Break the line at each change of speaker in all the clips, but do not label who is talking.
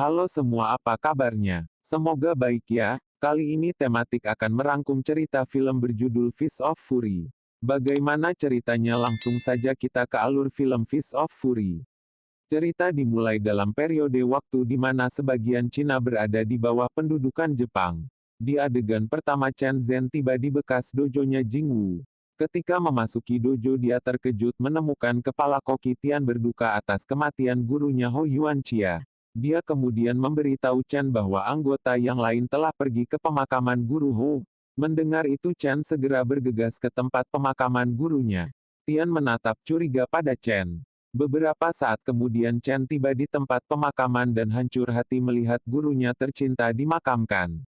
Halo semua, apa kabarnya? Semoga baik ya. Kali ini tematik akan merangkum cerita film berjudul Fist of Fury. Bagaimana ceritanya? Langsung saja kita ke alur film Fist of Fury. Cerita dimulai dalam periode waktu di mana sebagian Cina berada di bawah pendudukan Jepang. Di adegan pertama, Chen Zhen tiba di bekas dojonya Jing Wu. Ketika memasuki dojo, dia terkejut menemukan kepala koki Tian berduka atas kematian gurunya Ho Yuan Chia. Dia kemudian memberitahu Chen bahwa anggota yang lain telah pergi ke pemakaman guru Ho. Mendengar itu, Chen segera bergegas ke tempat pemakaman gurunya. Tian menatap curiga pada Chen. Beberapa saat kemudian Chen tiba di tempat pemakaman dan hancur hati melihat gurunya tercinta dimakamkan.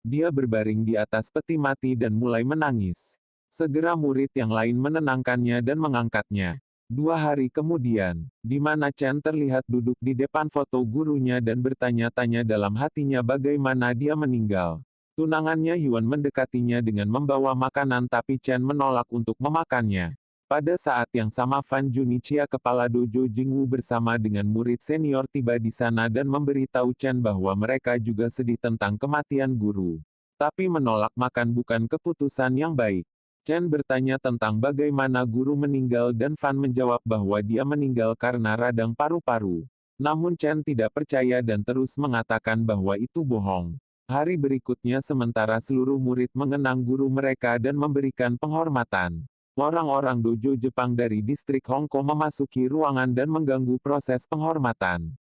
Dia berbaring di atas peti mati dan mulai menangis. Segera murid yang lain menenangkannya dan mengangkatnya. 2 hari kemudian, di mana Chen terlihat duduk di depan foto gurunya dan bertanya-tanya dalam hatinya bagaimana dia meninggal. Tunangannya Yuan mendekatinya dengan membawa makanan tapi Chen menolak untuk memakannya. Pada saat yang sama Fan Junichia kepala dojo Jing Wu bersama dengan murid senior tiba di sana dan memberitahu Chen bahwa mereka juga sedih tentang kematian guru. Tapi menolak makan bukan keputusan yang baik. Chen bertanya tentang bagaimana guru meninggal dan Fan menjawab bahwa dia meninggal karena radang paru-paru. Namun Chen tidak percaya dan terus mengatakan bahwa itu bohong. Hari berikutnya sementara seluruh murid mengenang guru mereka dan memberikan penghormatan. Orang-orang dojo Jepang dari distrik Hong Kong memasuki ruangan dan mengganggu proses penghormatan.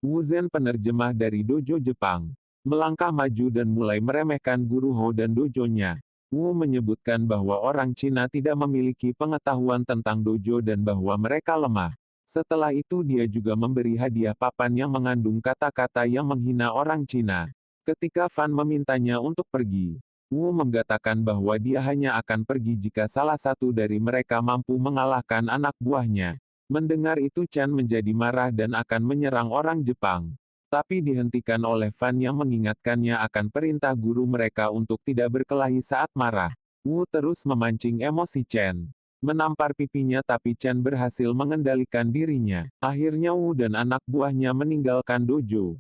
Wu Zhen, penerjemah dari dojo Jepang, melangkah maju dan mulai meremehkan guru Ho dan dojonya. Wu menyebutkan bahwa orang Cina tidak memiliki pengetahuan tentang dojo dan bahwa mereka lemah. Setelah itu dia juga memberi hadiah papan yang mengandung kata-kata yang menghina orang Cina. Ketika Fan memintanya untuk pergi, Wu mengatakan bahwa dia hanya akan pergi jika salah satu dari mereka mampu mengalahkan anak buahnya. Mendengar itu Chen menjadi marah dan akan menyerang orang Jepang. Tapi dihentikan oleh Fan yang mengingatkannya akan perintah guru mereka untuk tidak berkelahi saat marah. Wu terus memancing emosi Chen. Menampar pipinya tapi Chen berhasil mengendalikan dirinya. Akhirnya Wu dan anak buahnya meninggalkan dojo.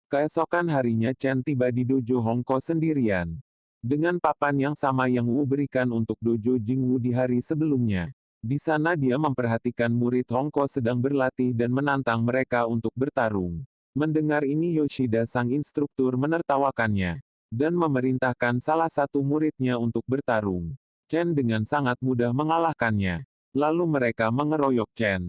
Keesokan harinya Chen tiba di dojo Hongko sendirian. Dengan papan yang sama yang Wu berikan untuk dojo Jing Wu di hari sebelumnya. Di sana dia memperhatikan murid Hongko sedang berlatih dan menantang mereka untuk bertarung. Mendengar ini Yoshida sang instruktur menertawakannya. Dan memerintahkan salah satu muridnya untuk bertarung. Chen dengan sangat mudah mengalahkannya. Lalu mereka mengeroyok Chen.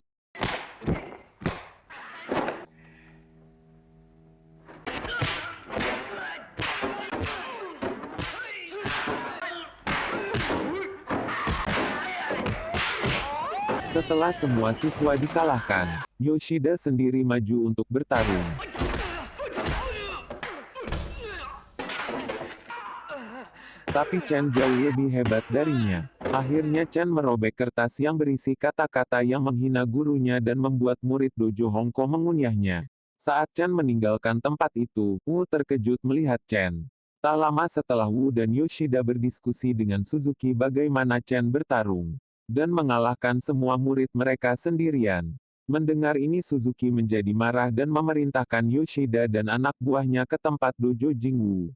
Setelah semua siswa dikalahkan, Yoshida sendiri maju untuk bertarung. Tapi Chen jauh lebih hebat darinya. Akhirnya Chen merobek kertas yang berisi kata-kata yang menghina gurunya dan membuat murid dojo Hongko mengunyahnya. Saat Chen meninggalkan tempat itu, Wu terkejut melihat Chen. Tak lama setelah Wu dan Yoshida berdiskusi dengan Suzuki bagaimana Chen bertarung dan mengalahkan semua murid mereka sendirian. Mendengar ini Suzuki menjadi marah dan memerintahkan Yoshida dan anak buahnya ke tempat dojo Jing Wu.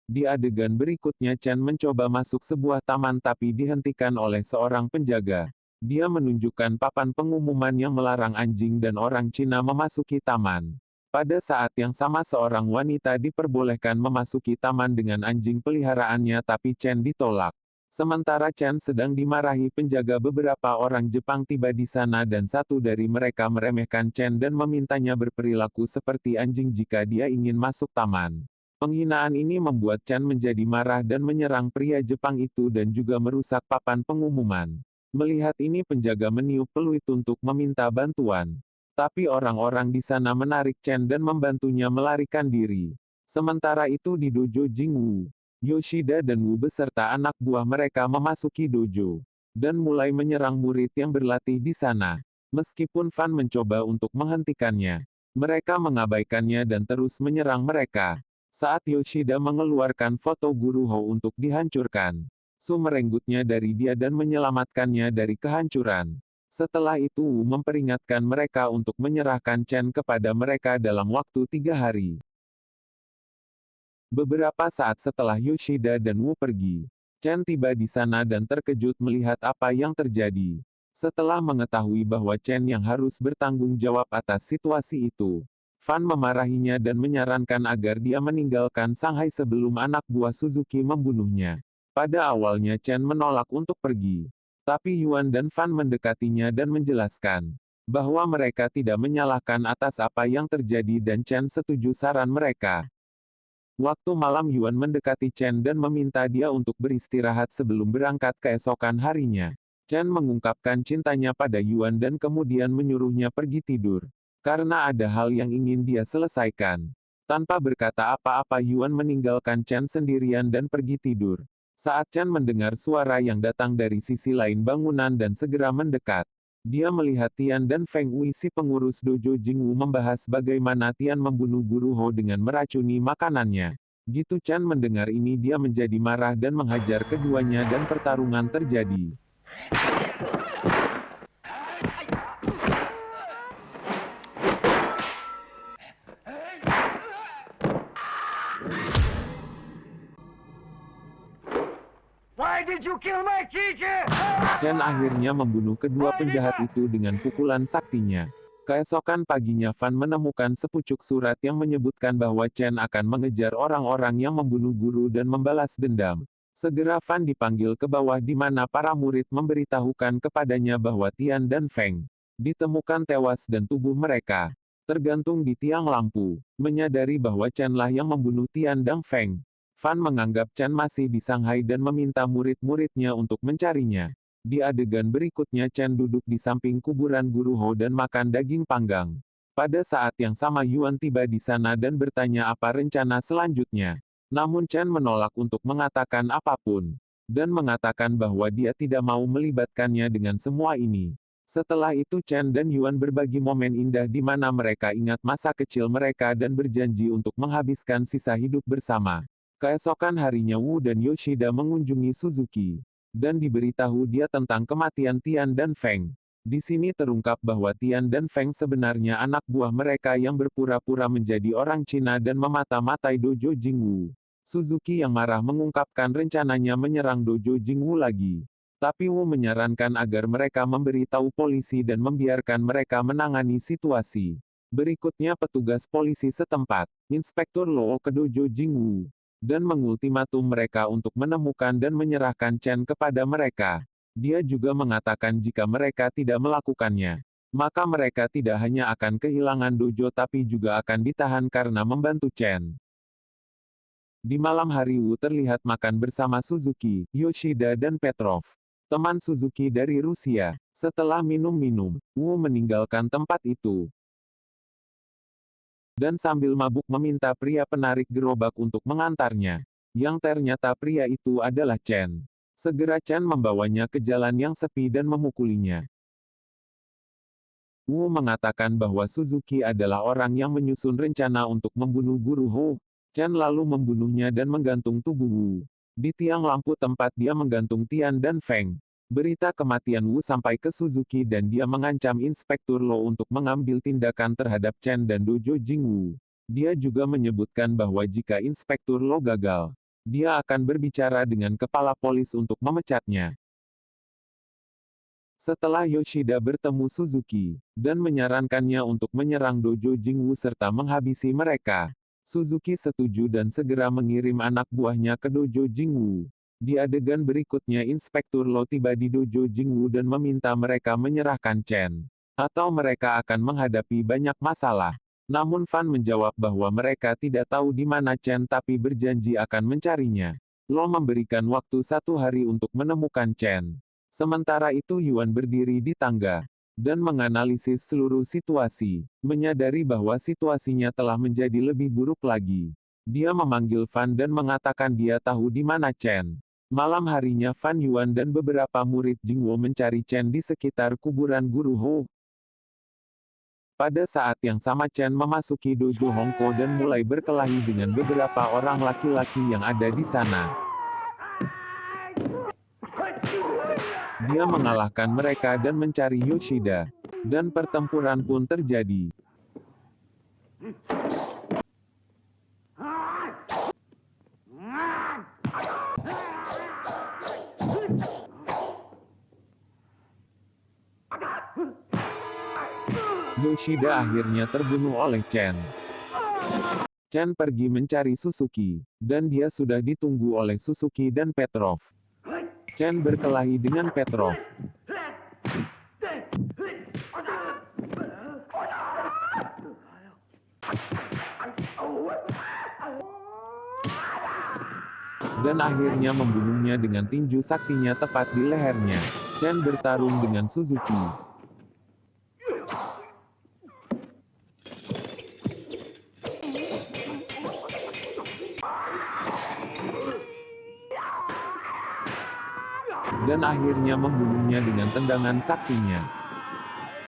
Di adegan berikutnya Chen mencoba masuk sebuah taman tapi dihentikan oleh seorang penjaga. Dia menunjukkan papan pengumuman yang melarang anjing dan orang Cina memasuki taman. Pada saat yang sama seorang wanita diperbolehkan memasuki taman dengan anjing peliharaannya tapi Chen ditolak. Sementara Chen sedang dimarahi penjaga, beberapa orang Jepang tiba di sana dan satu dari mereka meremehkan Chen dan memintanya berperilaku seperti anjing jika dia ingin masuk taman. Penghinaan ini membuat Chen menjadi marah dan menyerang pria Jepang itu dan juga merusak papan pengumuman. Melihat ini penjaga meniup peluit untuk meminta bantuan. Tapi orang-orang di sana menarik Chen dan membantunya melarikan diri. Sementara itu di dojo Jing Wu, Yoshida dan Wu beserta anak buah mereka memasuki dojo dan mulai menyerang murid yang berlatih di sana. Meskipun Fan mencoba untuk menghentikannya, mereka mengabaikannya dan terus menyerang mereka. Saat Yoshida mengeluarkan foto guru Ho untuk dihancurkan, Su merenggutnya dari dia dan menyelamatkannya dari kehancuran. Setelah itu Wu memperingatkan mereka untuk menyerahkan Chen kepada mereka dalam waktu 3 hari. Beberapa saat setelah Yoshida dan Wu pergi, Chen tiba di sana dan terkejut melihat apa yang terjadi. Setelah mengetahui bahwa Chen yang harus bertanggung jawab atas situasi itu, Fan memarahinya dan menyarankan agar dia meninggalkan Shanghai sebelum anak buah Suzuki membunuhnya. Pada awalnya Chen menolak untuk pergi. Tapi Yuan dan Fan mendekatinya dan menjelaskan bahwa mereka tidak menyalahkan atas apa yang terjadi dan Chen setuju saran mereka. Waktu malam Yuan mendekati Chen dan meminta dia untuk beristirahat sebelum berangkat keesokan harinya. Chen mengungkapkan cintanya pada Yuan dan kemudian menyuruhnya pergi tidur. Karena ada hal yang ingin dia selesaikan. Tanpa berkata apa-apa Yuan meninggalkan Chen sendirian dan pergi tidur. Saat Chen mendengar suara yang datang dari sisi lain bangunan dan segera mendekat, dia melihat Tian dan Feng Wei si pengurus dojo Jingwu membahas bagaimana Tian membunuh guru Ho dengan meracuni makanannya. Gitu Chen mendengar ini dia menjadi marah dan menghajar keduanya dan pertarungan terjadi.
Why did you kill my teacher?
Chen akhirnya membunuh kedua penjahat itu dengan pukulan saktinya. Keesokan paginya Fan menemukan sepucuk surat yang menyebutkan bahwa Chen akan mengejar orang-orang yang membunuh guru dan membalas dendam. Segera Fan dipanggil ke bawah di mana para murid memberitahukan kepadanya bahwa Tian dan Feng ditemukan tewas dan tubuh mereka tergantung di tiang lampu. Menyadari bahwa Chen lah yang membunuh Tian dan Feng, Fan menganggap Chen masih di Shanghai dan meminta murid-muridnya untuk mencarinya. Di adegan berikutnya Chen duduk di samping kuburan guru Ho dan makan daging panggang. Pada saat yang sama Yuan tiba di sana dan bertanya apa rencana selanjutnya. Namun Chen menolak untuk mengatakan apapun. Dan mengatakan bahwa dia tidak mau melibatkannya dengan semua ini. Setelah itu Chen dan Yuan berbagi momen indah di mana mereka ingat masa kecil mereka dan berjanji untuk menghabiskan sisa hidup bersama. Keesokan harinya Wu dan Yoshida mengunjungi Suzuki. Dan diberitahu dia tentang kematian Tian dan Feng. Di sini terungkap bahwa Tian dan Feng sebenarnya anak buah mereka yang berpura-pura menjadi orang Cina dan memata-matai dojo Jingwu. Suzuki yang marah mengungkapkan rencananya menyerang dojo Jingwu lagi. Tapi Wu menyarankan agar mereka memberitahu polisi dan membiarkan mereka menangani situasi. Berikutnya petugas polisi setempat, Inspektur Lo ke dojo Jingwu dan mengultimatum mereka untuk menemukan dan menyerahkan Chen kepada mereka. Dia juga mengatakan jika mereka tidak melakukannya, maka mereka tidak hanya akan kehilangan dojo tapi juga akan ditahan karena membantu Chen. Di malam hari Wu terlihat makan bersama Suzuki, Yoshida dan Petrov, teman Suzuki dari Rusia. Setelah minum-minum, Wu meninggalkan tempat itu. Dan sambil mabuk meminta pria penarik gerobak untuk mengantarnya. Yang ternyata pria itu adalah Chen. Segera Chen membawanya ke jalan yang sepi dan memukulinya. Wu mengatakan bahwa Suzuki adalah orang yang menyusun rencana untuk membunuh guru Ho. Chen lalu membunuhnya dan menggantung tubuh Wu di tiang lampu tempat dia menggantung Tian dan Feng. Berita kematian Wu sampai ke Suzuki dan dia mengancam Inspektur Lo untuk mengambil tindakan terhadap Chen dan dojo Jingwu. Dia juga menyebutkan bahwa jika Inspektur Lo gagal, dia akan berbicara dengan kepala polis untuk memecatnya. Setelah Yoshida bertemu Suzuki, dan menyarankannya untuk menyerang dojo Jingwu serta menghabisi mereka, Suzuki setuju dan segera mengirim anak buahnya ke dojo Jingwu. Di adegan berikutnya Inspektur Lo tiba di dojo Jingwu dan meminta mereka menyerahkan Chen. Atau mereka akan menghadapi banyak masalah. Namun Fan menjawab bahwa mereka tidak tahu di mana Chen tapi berjanji akan mencarinya. Lo memberikan waktu 1 hari untuk menemukan Chen. Sementara itu Yuan berdiri di tangga dan menganalisis seluruh situasi, menyadari bahwa situasinya telah menjadi lebih buruk lagi. Dia memanggil Fan dan mengatakan dia tahu di mana Chen. Malam harinya Fan Yuan dan beberapa murid Jingwo mencari Chen di sekitar kuburan guru Ho. Pada saat yang sama Chen memasuki dojo Hongko dan mulai berkelahi dengan beberapa orang laki-laki yang ada di sana. Dia mengalahkan mereka dan mencari Yoshida. Dan pertempuran pun terjadi. Yoshida akhirnya terbunuh oleh Chen. Chen pergi mencari Suzuki, dan dia sudah ditunggu oleh Suzuki dan Petrov. Chen berkelahi dengan Petrov. Dan akhirnya membunuhnya dengan tinju saktinya tepat di lehernya. Chen bertarung dengan Suzuki. Dan akhirnya membunuhnya dengan tendangan saktinya.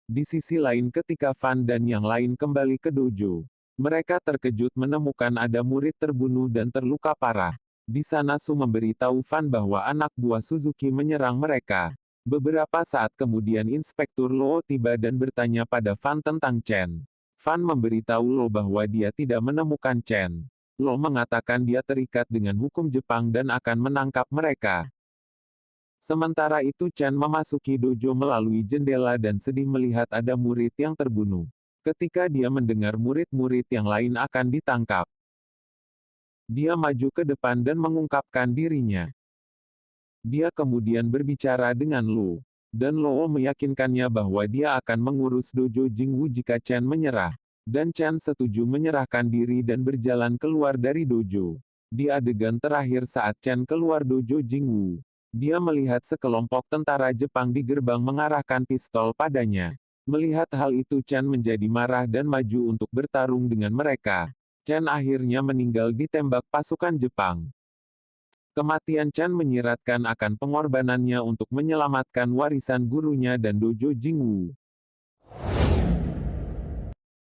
Di sisi lain ketika Fan dan yang lain kembali ke dojo, mereka terkejut menemukan ada murid terbunuh dan terluka parah. Di sana Su memberitahu Fan bahwa anak buah Suzuki menyerang mereka. Beberapa saat kemudian Inspektur Lo tiba dan bertanya pada Fan tentang Chen. Fan memberitahu Lo bahwa dia tidak menemukan Chen. Lo mengatakan dia terikat dengan hukum Jepang dan akan menangkap mereka. Sementara itu Chen memasuki dojo melalui jendela dan sedih melihat ada murid yang terbunuh. Ketika dia mendengar murid-murid yang lain akan ditangkap, dia maju ke depan dan mengungkapkan dirinya. Dia kemudian berbicara dengan Lu, dan Luo meyakinkannya bahwa dia akan mengurus dojo Jingwu jika Chen menyerah. Dan Chen setuju menyerahkan diri dan berjalan keluar dari dojo. Di adegan terakhir saat Chen keluar dojo Jingwu, dia melihat sekelompok tentara Jepang di gerbang mengarahkan pistol padanya. Melihat hal itu Chen menjadi marah dan maju untuk bertarung dengan mereka. Chen akhirnya meninggal ditembak pasukan Jepang. Kematian Chen menyiratkan akan pengorbanannya untuk menyelamatkan warisan gurunya dan dojo Jingwu.